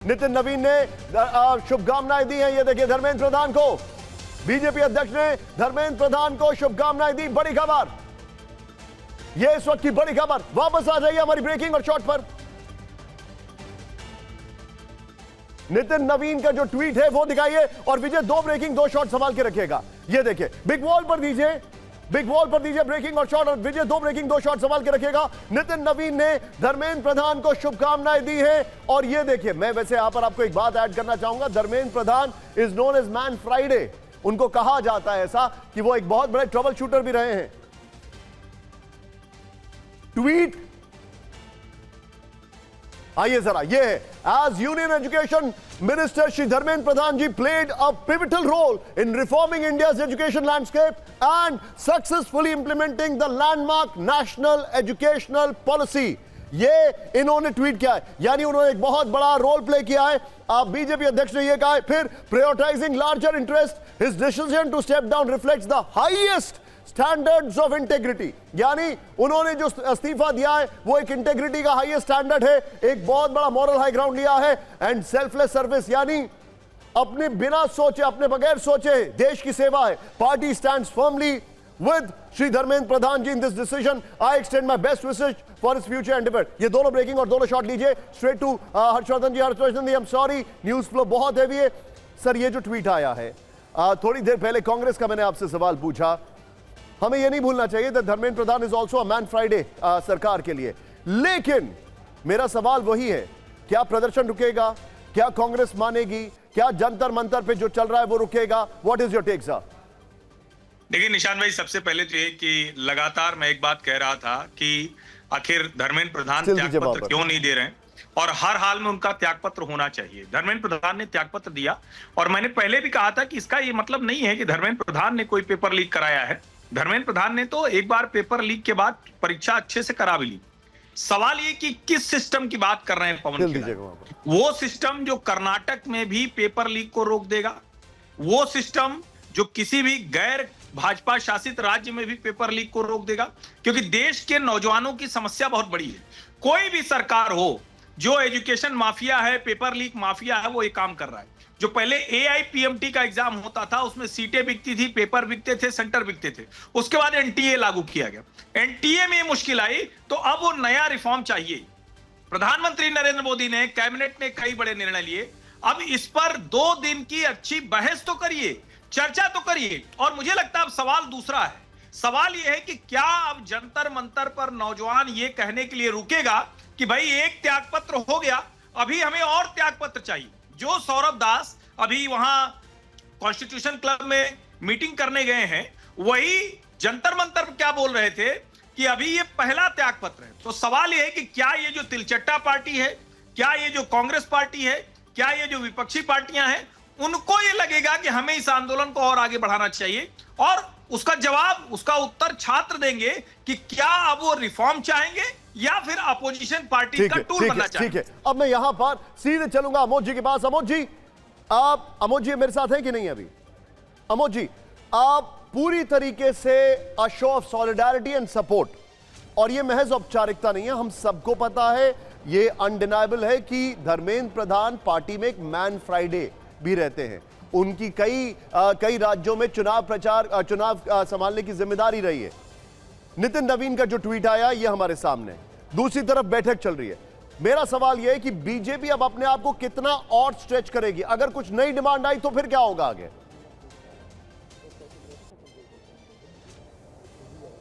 नितिन नवीन ने शुभकामनाएं दी हैं। ये देखिए धर्मेंद्र प्रधान को, बीजेपी अध्यक्ष ने धर्मेंद्र प्रधान को शुभकामनाएं दी। बड़ी खबर, ये इस वक्त की बड़ी खबर। वापस आ जाइए हमारी ब्रेकिंग और शॉर्ट पर। नितिन नवीन का जो ट्वीट है वो दिखाइए और विजय दो ब्रेकिंग दो शॉर्ट संभाल के रखिएगा। ये देखिए बिग वॉल पर दीजिए, बिग वॉल पर दीजिए ब्रेकिंग और शॉर्ट, और विजय दो ब्रेकिंग दो शॉर्ट संभाल के रखिएगा। नितिन नवीन ने धर्मेंद्र प्रधान को शुभकामनाएं दी हैं और ये देखिए, मैं वैसे यहां पर आपको एक बात ऐड करना चाहूंगा। Dharmendra Pradhan is known as man Friday. उनको कहा जाता है ऐसा कि वो एक बहुत बड़े ट्रबल शूटर भी रहे हैं। ट्वीट आइए जरा, ये है, as union education minister Shri Dharmendra Pradhan ji played a pivotal role in reforming India's education landscape and successfully implementing the landmark national educational policy. ये इन्होंने ट्वीट किया है, यानी उन्होंने एक बहुत बड़ा रोल प्ले किया है। आप बीजेपी अध्यक्ष ने यह कहा है। फिर prioritising larger interest, his decision to step down reflects the highest standards of integrity, यानी उन्होंने जो इस्तीफा दिया है वो एक इंटेग्रिटी का हाईएस्ट स्टैंडर्ड है, एक बहुत बड़ा मॉरल हाई ग्राउंड लिया है। एंड सेल्फलेस सर्विस, यानी अपने बिना सोचे, अपने बगैर सोचे देश की सेवा है। Party stands firmly with Shri Dharmendra Pradhan ji in this decision. I extend my best wishes for his future endeavour. ये दोनों ब्रेकिंग और दोनों शॉट लीजिए। Straight to Harshvardhan ji. Harshvardhan ji, I am sorry, news flow बहुत हैवी है सर। ये जो ट्वीट आया है थोड़ी देर पहले, कांग्रेस का मैंने आपसे सवाल पूछा। हमें यह नहीं भूलना चाहिए कि Dharmendra Pradhan is also a man Friday सरकार के लिए। लेकिन मेरा सवाल वही है, क्या प्रदर्शन रुकेगा? क्या कांग्रेस मानेगी? क्या जंतर मंतर पे जो चल रहा है वो रुकेगा? What is your take sir? देखिए निशान भाई, सबसे पहले तो ये कि लगातार मैं एक बात कह रहा था कि आखिर धर्मेंद्र प्रधान त्यागपत्र क्यों नहीं दे रहे हैं और हर हाल में उनका त्यागपत्र होना चाहिए। धर्मेंद्र प्रधान ने त्यागपत्र दिया और मैंने पहले भी कहा था कि इसका ये मतलब नहीं है कि धर्मेंद्र प्रधान ने कोई पेपर लीक कराया है। धर्मेंद्र प्रधान ने तो एक बार पेपर लीक के बाद परीक्षा अच्छे से करा भी ली। सवाल ये कि किस सिस्टम की बात कर रहे हैं पवन? वो सिस्टम जो कर्नाटक में भी पेपर लीक को रोक देगा, वो सिस्टम जो किसी भी गैर भाजपा शासित राज्य में भी पेपर लीक को रोक देगा, क्योंकि देश के नौजवानों की समस्या बहुत बड़ी है। कोई भी सरकार हो, जो एजुकेशन माफिया है, पेपर लीक माफिया है, वो ये काम कर रहा है। जो पहले AIPMT का एग्जाम होता था उसमें सीटें बिकती थी, पेपर बिकते थे, सेंटर बिकते थे। उसके बाद NTA लागू किया गया। NTA में मुश्किल आई तो अब वो नया रिफॉर्म चाहिए। प्रधानमंत्री नरेंद्र मोदी ने, कैबिनेट ने कई बड़े निर्णय लिए। अब इस पर 2 दिन की अच्छी बहस तो करिए, चर्चा तो करिए। और मुझे लगता है अब सवाल दूसरा है। सवाल यह है कि क्या अब जंतर मंतर पर नौजवान ये कहने के लिए रुकेगा कि भाई एक त्यागपत्र हो गया, अभी हमें और त्यागपत्र चाहिए। जो सौरभ दास अभी वहां कॉन्स्टिट्यूशन क्लब में मीटिंग करने गए हैं, वही जंतर मंतर क्या बोल रहे थे कि अभी ये पहला त्यागपत्र है। तो सवाल ये है कि क्या ये जो तिलचट्टा पार्टी है, क्या ये जो कांग्रेस पार्टी है, क्या ये जो विपक्षी पार्टियां हैं, उनको ये लगेगा कि हमें इस आंदोलन को और आगे बढ़ाना चाहिए? और उसका जवाब, उसका उत्तर छात्र देंगे कि क्या अब वो रिफॉर्म चाहेंगे या फिर अपोजिशन पार्टी का टूल बनना चाहेंगे। ठीक है, अब मैं यहां पर सीधे चलूंगा अमोद जी के पास। अमोद जी, आप, अमोद जी मेरे साथ हैं कि नहीं अभी? अमोद जी, आप पूरी तरीके से a show off solidarity and support, और ये महज औपचारिकता नहीं है, हम सबको पता है, ये अनडिनाइबल है कि धर्मेंद्र प्रधान पार्टी में एक मैन फ्राइडे भी रहते हैं। उनकी कई राज्यों में चुनाव संभालने की जिम्मेदारी रही है। नितिन नवीन का जो ट्वीट आया ये हमारे सामने, दूसरी तरफ बैठक चल रही है। मेरा सवाल यह है कि बीजेपी अब अपने आप को कितना और स्ट्रेच करेगी? अगर कुछ नई डिमांड आई तो फिर क्या होगा आगे?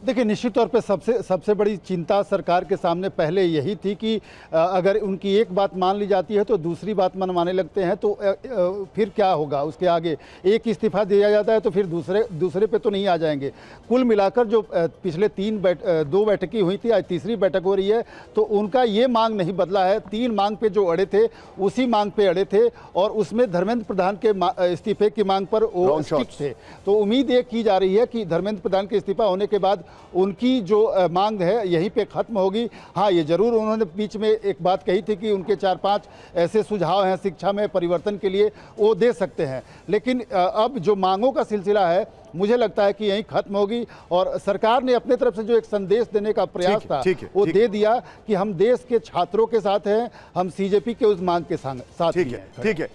देखिए, निश्चित तौर पे सबसे बड़ी चिंता सरकार के सामने पहले यही थी कि अगर उनकी एक बात मान ली जाती है तो दूसरी बात मनवाने लगते हैं, तो फिर क्या होगा उसके आगे? एक इस्तीफा दिया जाता है तो फिर दूसरे पे तो नहीं आ जाएंगे। कुल मिलाकर जो पिछले 2 बैठकें हुई थी, आज तीसरी बैठक हो रही है, तो उनका ये मांग नहीं बदला है। 3 मांग पे जो अड़े थे उसी मांग पे अड़े थे, और उसमें धर्मेंद्र प्रधान के इस्तीफे की मांग पर वो स्टिक थे। तो उम्मीद ये की जा रही है कि धर्मेंद्र प्रधान के इस्तीफा होने के बाद उनकी जो मांग है यहीं पे ख़त्म होगी। हाँ, ये ज़रूर उन्होंने बीच में एक बात कही थी कि उनके 4-5 ऐसे सुझाव हैं शिक्षा में परिवर्तन के लिए, वो दे सकते हैं, लेकिन अब जो मांगों का सिलसिला है मुझे लगता है कि यहीं खत्म होगी। और सरकार ने अपने तरफ से जो एक संदेश देने का प्रयास था वो दे दिया कि हम देश के छात्रों के साथ हैं, हम CJP के उस मांग के साथ हैं। ठीक है।